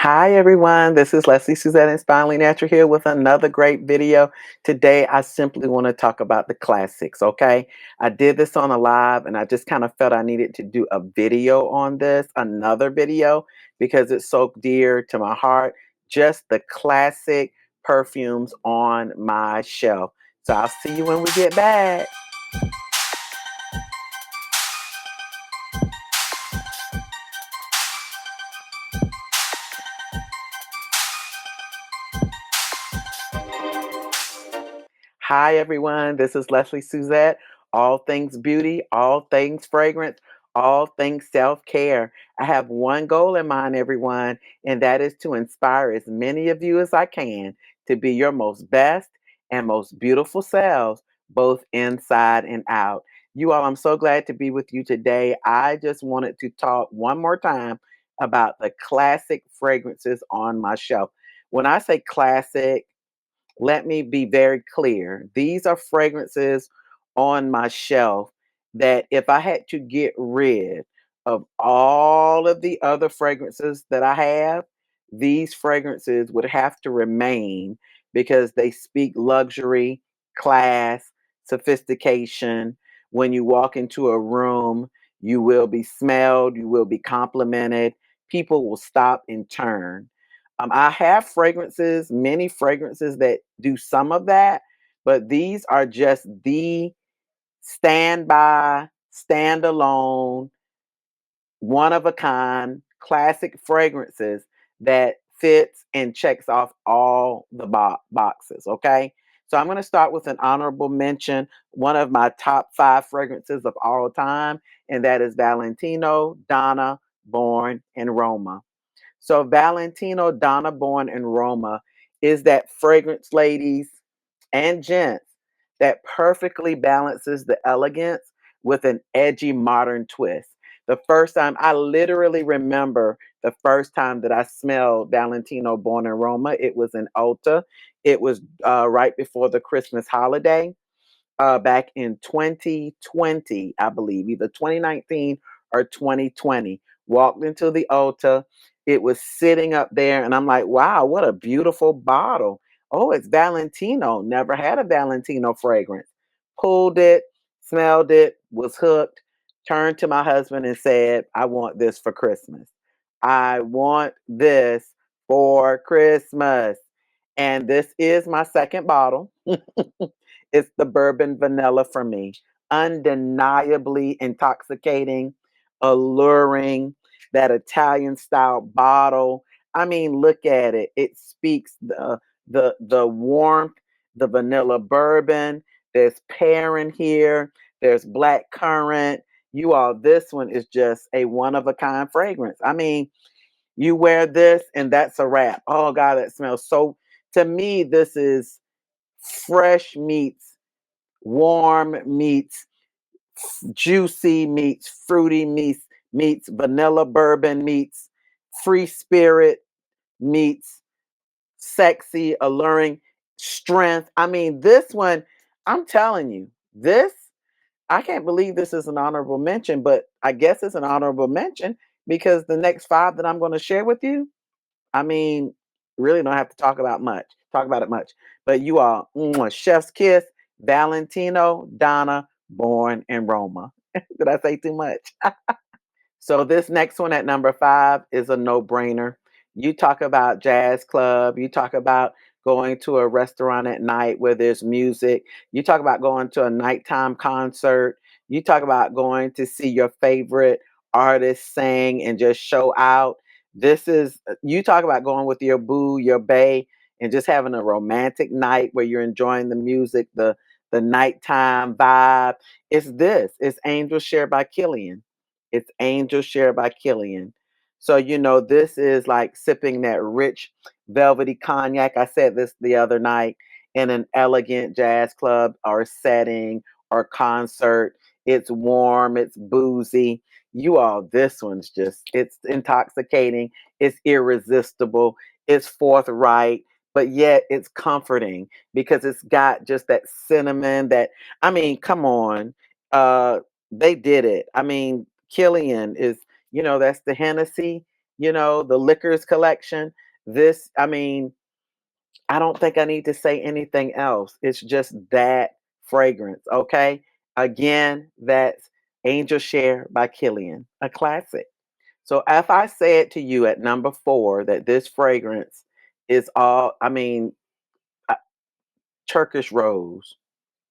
Hi everyone, this is Lesley Suzette Inspiring Natural here with another great video. Today I simply want to talk about the classics, okay? I did this on a live and I just kind of felt I needed to do a video on this, another video, because it's so dear to my heart. Just the classic perfumes on my shelf. So I'll see you when we get back. Hi, everyone. This is Lesley Suzette. All things beauty, all things fragrance, all things self care. I have one goal in mind, everyone, and that is to inspire as many of you as I can to be your most best and most beautiful selves, both inside and out. You all, I'm so glad to be with you today. I just wanted to talk one more time about the classic fragrances on my shelf. When I say classic, let me be very clear. These are fragrances on my shelf that if I had to get rid of all of the other fragrances that I have, these fragrances would have to remain because they speak luxury, class, sophistication. When you walk into a room, you will be smelled, you will be complimented, people will stop and turn. I have fragrances, many fragrances that do some of that, but these are just the standby, standalone, one of a kind, classic fragrances that fits and checks off all the boxes. Okay. So I'm going to start with an honorable mention, one of my top five fragrances of all time, and that is Valentino, Donna, Born, and Roma. So Valentino, Donna Born, and Roma is that fragrance, ladies and gents, that perfectly balances the elegance with an edgy modern twist. The first time I literally remember the first time that I smelled Valentino Born and Roma, it was in Ulta. It was right before the Christmas holiday back in 2020, I believe, either 2019 or 2020. Walked into the Ulta. It was sitting up there, and I'm like, wow, what a beautiful bottle. Oh, it's Valentino. Never had a Valentino fragrance. Pulled it, smelled it, was hooked, turned to my husband and said, I want this for Christmas. I want this for Christmas. And this is my second bottle. It's the bourbon vanilla for me. Undeniably intoxicating, alluring, that Italian style bottle. I mean, look at it. It speaks the warmth, the vanilla bourbon. There's pear in here. There's black currant. You all, this one is just a one of a kind fragrance. I mean, you wear this and that's a wrap. Oh God, that smells so. To me, this is fresh meats, warm meats, juicy meats, fruity meats, vanilla bourbon meats, free spirit meats, sexy, alluring, strength. I mean, this one, I'm telling you, this, I can't believe this is an honorable mention, but I guess it's an honorable mention because the next five that I'm going to share with you, I mean, really don't have to talk about it much. But you are chef's kiss, Valentino, Donna, Born, and Roma. Did I say too much? So this next one at number five is a no-brainer. You talk about jazz club, you talk about going to a restaurant at night where there's music, you talk about going to a nighttime concert, you talk about going to see your favorite artist sing and just show out. This is you talk about going with your boo, your bae, and just having a romantic night where you're enjoying the music, the nighttime vibe. It's Angel Share by Killian. It's Angel Share by Killian. So, this is like sipping that rich, velvety cognac. I said this the other night in an elegant jazz club or setting or concert. It's warm, it's boozy. You all, this one's it's intoxicating, it's irresistible, it's forthright, but yet it's comforting because it's got just that cinnamon I mean, come on. They did it. I mean, Killian is, that's the Hennessy. the liquors collection. This, I mean, I don't think I need to say anything else. It's just that fragrance, okay? Again, that's Angel Share by Killian, a classic. So if I said to you at number 4 that this fragrance is all, I mean, uh, Turkish rose,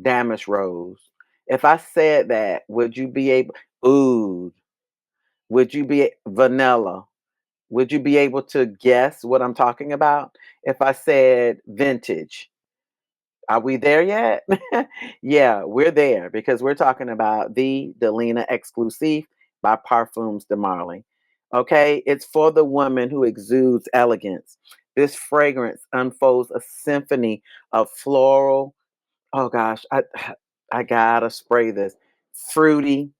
damask rose. If I said that, would you be able, oud, would you be vanilla? Would you be able to guess what I'm talking about? If I said vintage, are we there yet? Yeah, we're there because we're talking about the Delina Exclusive by Parfums de Marly. Okay, it's for the woman who exudes elegance. This fragrance unfolds a symphony of floral. Oh gosh, I gotta spray this. Fruity,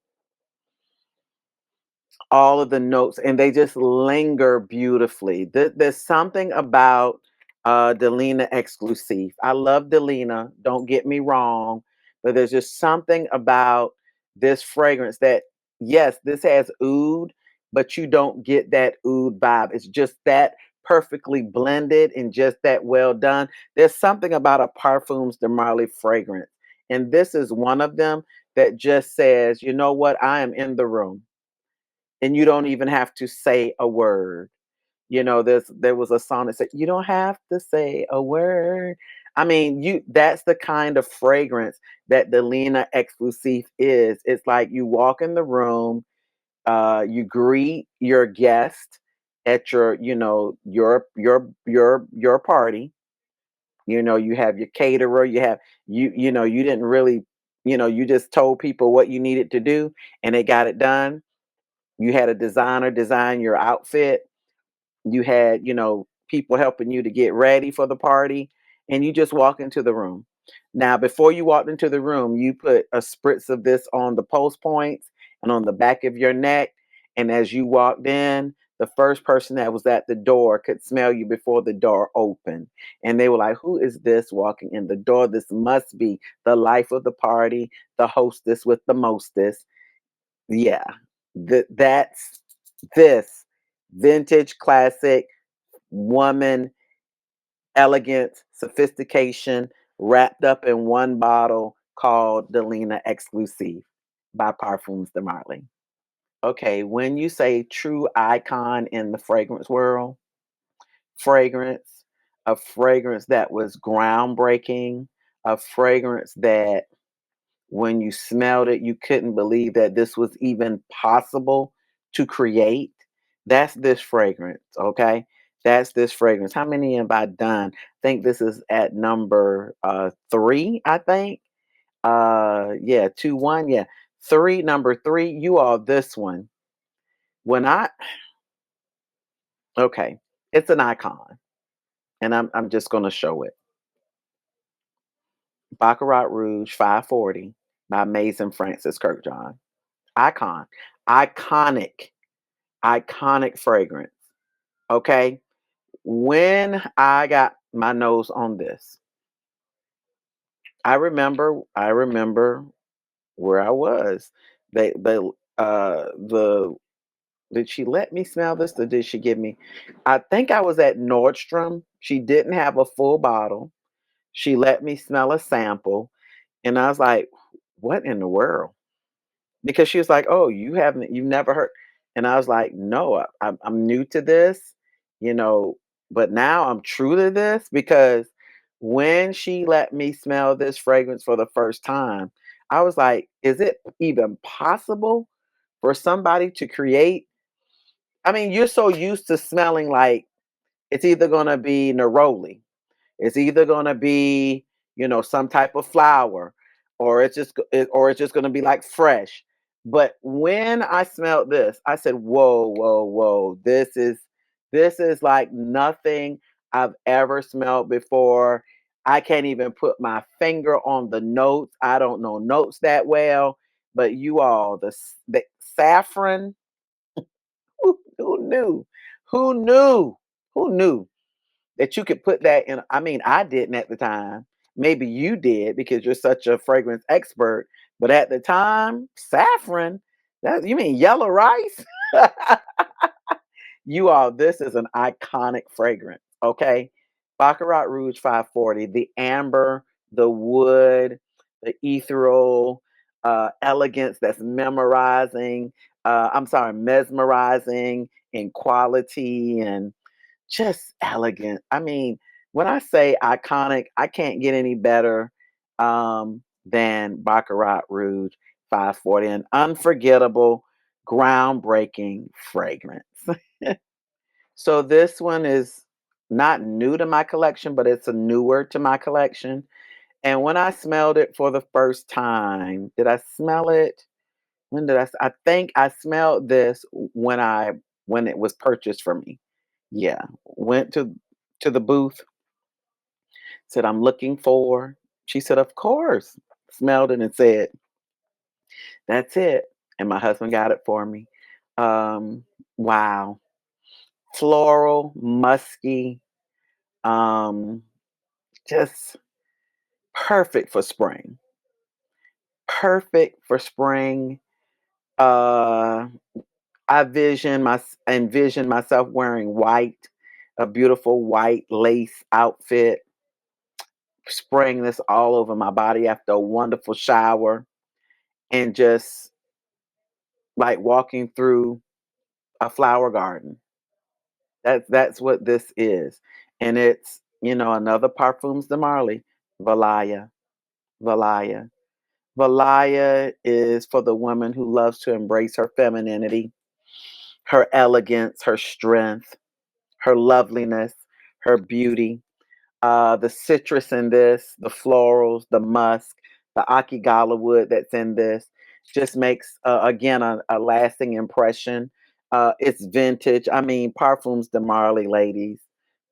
all of the notes, and they just linger beautifully. There's something about Delina Exclusive. I love Delina, don't get me wrong, but there's just something about this fragrance that, yes, this has oud, but you don't get that oud vibe. It's just that perfectly blended and just that well done. There's something about a Parfums de Marly fragrance, and this is one of them that just says, you know what, I am in the room and you don't even have to say a word. There was a song that said, "You don't have to say a word." I mean, that's the kind of fragrance that the Lena Exclusive is. It's like you walk in the room, you greet your guest at your party. You have your caterer, you didn't really, you just told people what you needed to do and they got it done. You had a designer design your outfit. You had, people helping you to get ready for the party, and you just walk into the room. Now, before you walked into the room, you put a spritz of this on the post points and on the back of your neck. And as you walked in, the first person that was at the door could smell you before the door opened. And they were like, "Who is this walking in the door? This must be the life of the party, the hostess with the mostest." Yeah, that's this vintage classic woman elegance, sophistication wrapped up in one bottle called Delina Exclusive by Parfums de Marly. Okay, when you say true icon in the fragrance world, fragrance, a fragrance that was groundbreaking, a fragrance that when you smelled it, you couldn't believe that this was even possible to create. That's this fragrance, okay? That's this fragrance. How many have I done? I think this is at number 3, I think. Yeah, 2 1, yeah. 3, number 3, you are this one. When I Okay, it's an icon, and I'm just gonna show it. Baccarat Rouge 540 by Mason Francis Kirkjohn. Icon. Iconic. Iconic fragrance. Okay. When I got my nose on this, I remember where I was. The did she let me smell this or did she give me? I think I was at Nordstrom. She didn't have a full bottle. She let me smell a sample and I was like, what in the world? Because she was like, "Oh, you've never heard," and I was like, "No, I'm new to this, you know, but now I'm true to this because when she let me smell this fragrance for the first time, I was like, is it even possible for somebody to create? I mean, you're so used to smelling like it's either gonna be neroli, it's either gonna be, some type of flower, or it's just gonna be like fresh. But when I smelled this, I said, "Whoa, whoa, whoa! This is like nothing I've ever smelled before. I can't even put my finger on the notes. I don't know notes that well, but you all the saffron. Who knew? Who knew? Who knew?" That you could put that in. I mean, I didn't at the time. Maybe you did because you're such a fragrance expert, but at the time, saffron, that you mean yellow rice? You all, this is an iconic fragrance, okay? Baccarat Rouge 540, the amber, the wood, the ethereal elegance that's mesmerizing in quality and just elegant. I mean, when I say iconic, I can't get any better than Baccarat Rouge 540, an unforgettable, groundbreaking fragrance. So this one is not new to my collection, but it's a newer to my collection. And when I smelled it for the first time, did I smell it? When did I think I smelled this when it was purchased for me. Yeah, went to the booth, said, "I'm looking for." She said, "Of course." Smelled it and said, "That's it." And my husband got it for me. Wow. Floral, musky, um, just perfect for spring. Perfect for spring. Uh, envision myself wearing white, a beautiful white lace outfit, spraying this all over my body after a wonderful shower, and just like walking through a flower garden. That's what this is. And it's, another Parfums de Marly, Valaya. Valaya. Valaya is for the woman who loves to embrace her femininity, her elegance, her strength, her loveliness, her beauty. The citrus in this, the florals, the musk, the akigala wood that's in this just makes, again, a lasting impression. It's vintage. I mean, Parfums de Marly, ladies.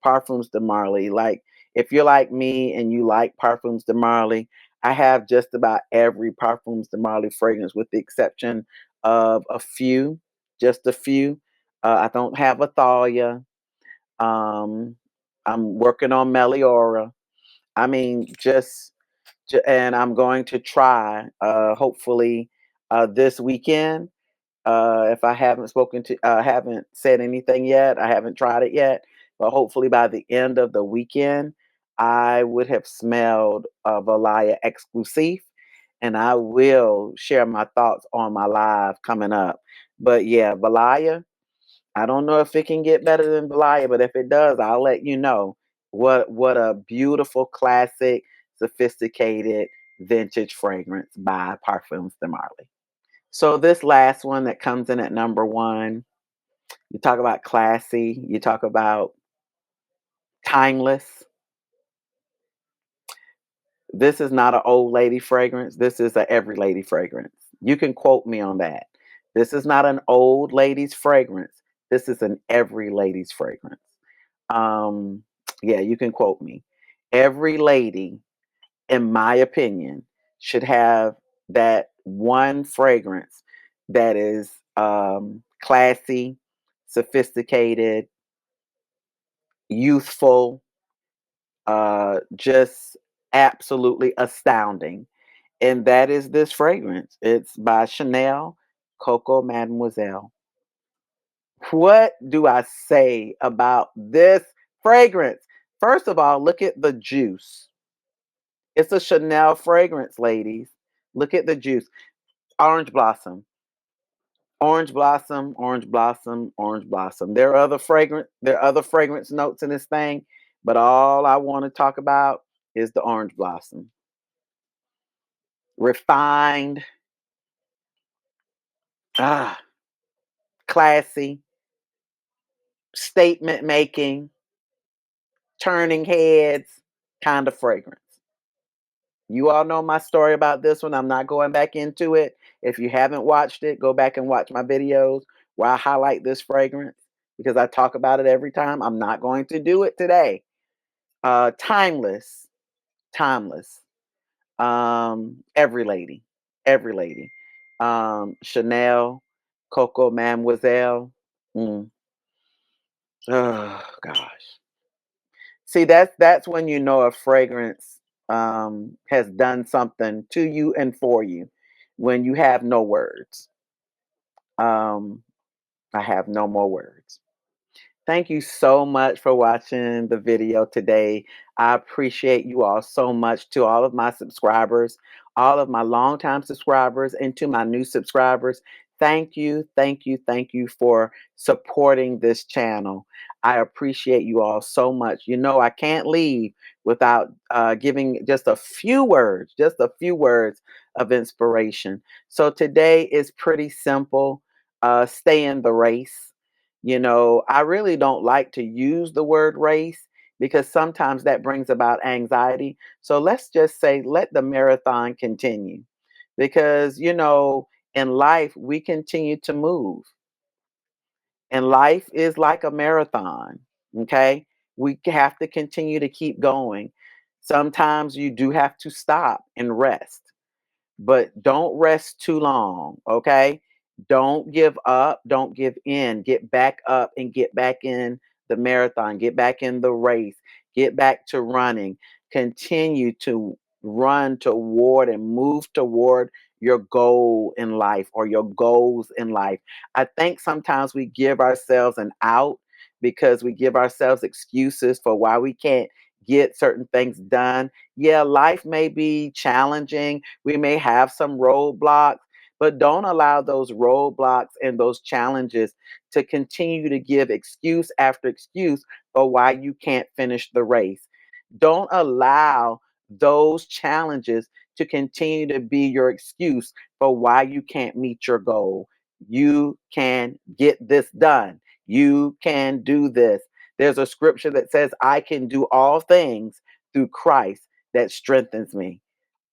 Parfums de Marly. Like, if you're like me and you like Parfums de Marly, I have just about every Parfums de Marly fragrance with the exception of a few, just a few. I don't have a Thalia. Um, I'm working on Meliora. I mean, and I'm going to try, hopefully, this weekend. If I haven't said anything yet, I haven't tried it yet, but hopefully by the end of the weekend, I would have smelled Valaya Exclusive, and I will share my thoughts on my live coming up. But yeah, Valaya, I don't know if it can get better than Belaya, but if it does, I'll let you know. What a beautiful, classic, sophisticated, vintage fragrance by Parfums de Marly. So this last one that comes in at number one, you talk about classy, you talk about timeless. This is not an old lady fragrance. This is a every lady fragrance. You can quote me on that. This is not an old lady's fragrance. This is an every lady's fragrance. Um, yeah, you can quote me. Every lady, in my opinion, should have that one fragrance that is classy, sophisticated, youthful, just absolutely astounding. And that is this fragrance. It's by Chanel Coco Mademoiselle. What do I say about this fragrance? First of all, look at the juice. It's a Chanel fragrance, ladies. Look at the juice. Orange blossom, orange blossom, orange blossom, orange blossom. There are other fragrance notes in this thing, but all I want to talk about is the orange blossom. Refined, ah, classy, statement making, turning heads kind of fragrance. You all know my story about this one. I'm not going back into it. If you haven't watched it, go back and watch my videos where I highlight this fragrance because I talk about it every time. I'm not going to do it today. Timeless, timeless. Every lady, every lady. Chanel, Coco Mademoiselle. Mm. Oh gosh. See, that's when you know a fragrance has done something to you and for you. When you have no words. Um, I have no more words. Thank you so much for watching the video today. I appreciate you all so much. To all of my subscribers, all of my longtime subscribers, and to my new subscribers. Thank you, thank you, thank you for supporting this channel. I appreciate you all so much. You know, I can't leave without giving just a few words of inspiration. So today is pretty simple. Stay in the race. You know, I really don't like to use the word race because sometimes that brings about anxiety. So let's just say, let the marathon continue. Because, you know, in life, we continue to move, and life is like a marathon. Okay. We have to continue to keep going. Sometimes you do have to stop and rest, but don't rest too long, okay? Don't give up, don't give in. Get back up and get back in the marathon, get back in the race, get back to running. Continue to run toward and move toward your goal in life or your goals in life. I think sometimes we give ourselves an out because we give ourselves excuses for why we can't get certain things done. Yeah, life may be challenging, we may have some roadblocks, but don't allow those roadblocks and those challenges to continue to give excuse after excuse for why you can't finish the race. Don't allow those challenges to continue to be your excuse for why you can't meet your goal. You can get this done. You can do this. There's a scripture that says, I can do all things through Christ that strengthens me.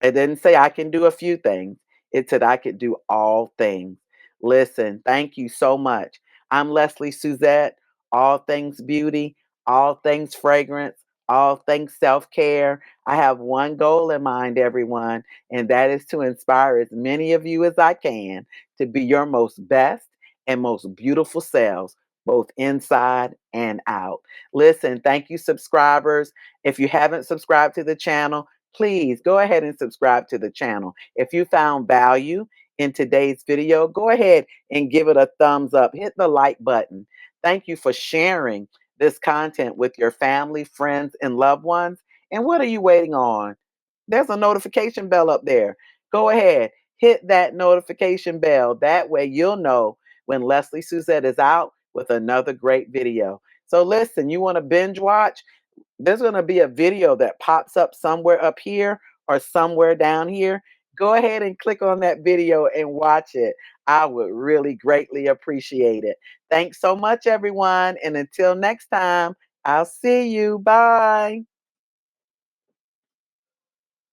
It didn't say I can do a few things. It said I could do all things. Listen, thank you so much. I'm Lesley Suzette, all things beauty, all things fragrance, all things self care. I have one goal in mind, everyone, and that is to inspire as many of you as I can to be your most best and most beautiful selves, both inside and out. Listen, thank you, subscribers. If you haven't subscribed to the channel, please go ahead and subscribe to the channel. If you found value in today's video, go ahead and give it a thumbs up. Hit the like button. Thank you for sharing this content with your family, friends, and loved ones. And what are you waiting on? There's a notification bell up there. Go ahead, hit that notification bell. That way you'll know when Lesley Suzette is out with another great video. So listen, you want to binge watch? There's going to be a video that pops up somewhere up here or somewhere down here. Go ahead and click on that video and watch it. I would really greatly appreciate it. Thanks so much, everyone. And until next time, I'll see you. Bye.